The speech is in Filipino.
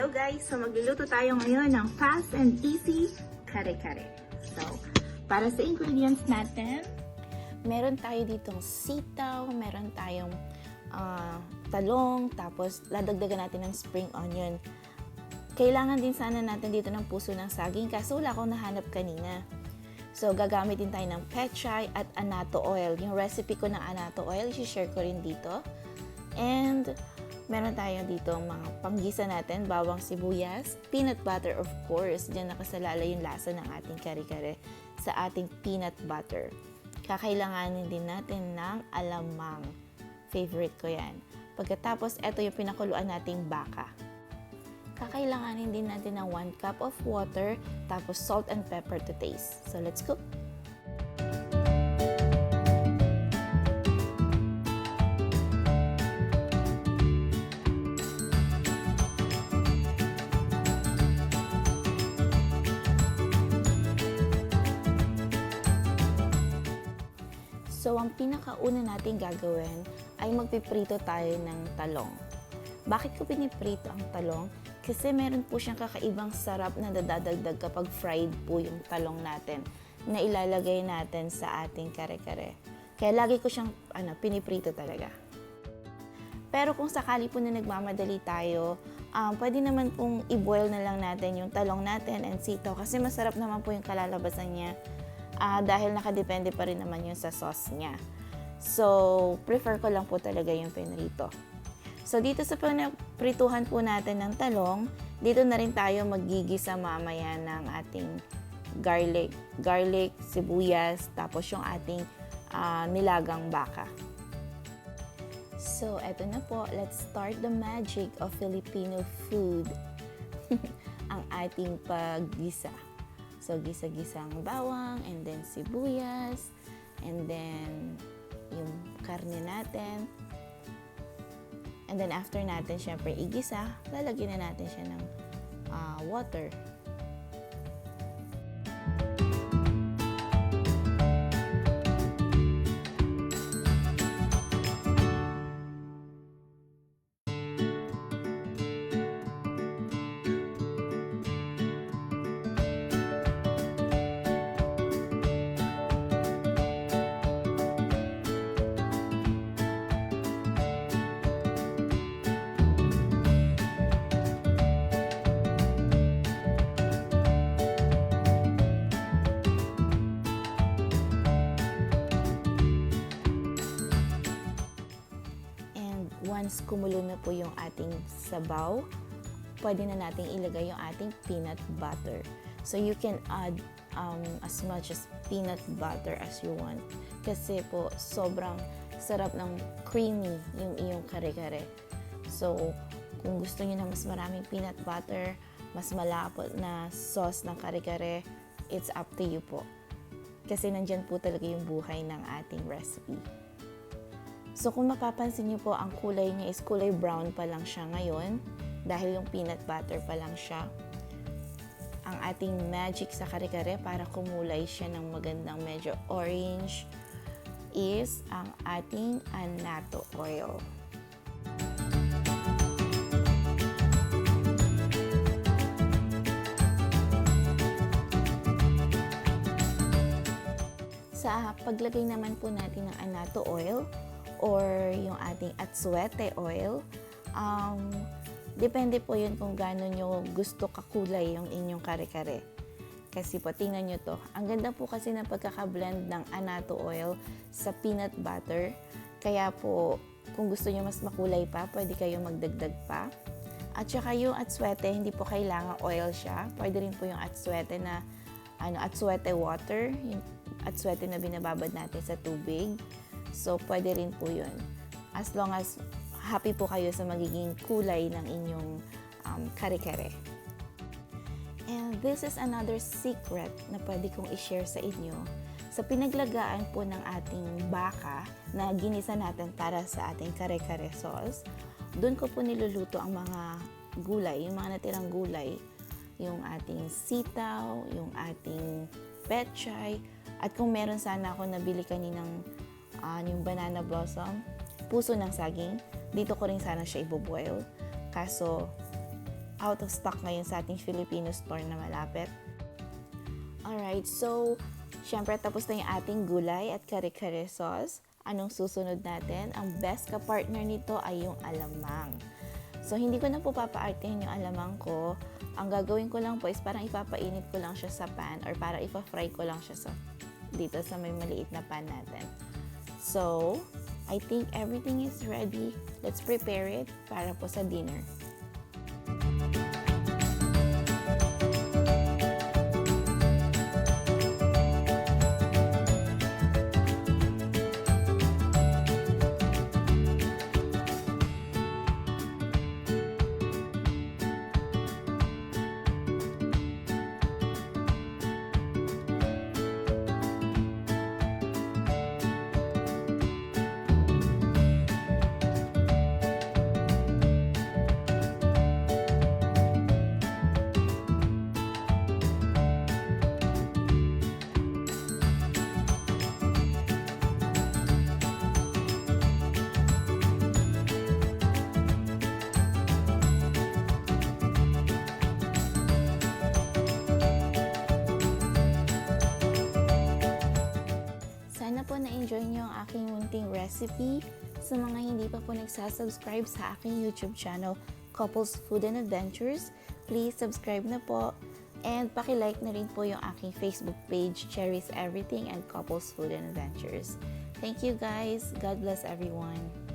Hello guys! So magluluto tayo ngayon ng fast and easy kare kare. So, para sa ingredients natin, meron tayo ditong sitaw, meron tayong talong, tapos ladagdagan natin ng spring onion. Kailangan din sana natin dito ng puso ng saging kaso wala akong nahanap kanina. So, gagamit din tayo ng pechay at annatto oil. Yung recipe ko ng annatto oil, i-share ko rin dito. And meron tayo dito mga panggisa natin, bawang sibuyas, peanut butter of course. Diyan nakasalala yung lasa ng ating kare-kare sa ating peanut butter. Kakailanganin din natin ng alamang. Favorite ko yan. Pagkatapos, ito yung pinakuluan nating baka. Kakailanganin din natin ng 1 cup of water, tapos salt and pepper to taste. So, let's cook! So, ang pinakauna natin gagawin ay magpiprito tayo ng talong. Bakit ko piniprito ang talong? Kasi meron po siyang kakaibang sarap na dadagdag kapag fried po yung talong natin na ilalagay natin sa ating kare-kare. Kaya lagi ko siyang piniprito talaga. Pero kung sakali po na nagmamadali tayo, pwede naman pong i-boil na lang natin yung talong natin and sitaw kasi masarap naman po yung kalalabasan niya. Dahil nakadepende pa rin naman yun sa sauce niya. So, prefer ko lang po talaga yung pinrito. So, dito sa prituhan po natin ng talong, dito na rin tayo magigisa mamaya ng ating garlic. Garlic, sibuyas, tapos yung ating nilagang baka. So, eto na po. Let's start the magic of Filipino food. Ang ating paggisa. So, gisa-gisa ang bawang, and then sibuyas, and then yung karne natin. And then after natin, syempre, igisa, lalagyan na natin siya ng water. Once kumulo na po yung ating sabaw, pwede na nating ilagay yung ating peanut butter. So, you can add as much as peanut butter as you want. Kasi po, sobrang sarap ng creamy yung iyong kare-kare. So, kung gusto niyo na mas maraming peanut butter, mas malapot na sauce ng kare-kare, it's up to you po. Kasi nandyan po talaga yung buhay ng ating recipe. So, kung mapapansin niyo po, ang kulay niya is kulay brown pa lang siya ngayon dahil yung peanut butter pa lang siya. Ang ating magic sa kare-kare para kumulay siya ng magandang medyo orange is ang ating annatto oil. Sa paglagay naman po natin ng annatto oil, or yung ating atsuete oil, depende po yun kung gaano nyo gusto kakulay yung inyong kare-kare. Kasi po, tingnan nyo to. Ang ganda po kasi ng pagkakablend ng annatto oil sa peanut butter. Kaya po, kung gusto nyo mas makulay pa, pwede kayo magdagdag pa. At saka yung atsuete, hindi po kailangan oil siya. Pwede rin po yung atsuete na atsuete water, yung atsuete na binababad natin sa tubig. So, pwede rin po yun. As long as happy po kayo sa magiging kulay ng inyong kare-kare. And this is another secret na pwede kong i-share sa inyo. Sa pinaglagaan po ng ating baka na ginisa natin para sa ating kare-kare sauce, doon ko po niluluto ang mga gulay, yung mga natirang gulay. Yung ating sitaw, yung ating pechay, at kung meron sana ako nabili kaninang yung banana blossom, puso ng saging, dito ko rin sana siya iboboil. Kaso, out of stock ngayon sa ating Filipino store na malapit. Alright, so syempre tapos na yung ating gulay at kare-kare sauce. Anong susunod natin? Ang best ka-partner nito ay yung alamang. So hindi ko na po papaartehin yung alamang ko. Ang gagawin ko lang po is parang ipapainit ko lang siya sa pan or parang ipa-fry ko lang siya dito sa may maliit na pan natin. So, I think everything is ready. Let's prepare it para po sa dinner. Sana po na-enjoy nyo ang aking munting recipe. Sa mga hindi pa po nagsasubscribe sa aking YouTube channel, Couples Food and Adventures, please subscribe na po. And paki-like na rin po yung aking Facebook page, Cherish Everything and Couples Food and Adventures. Thank you guys. God bless everyone.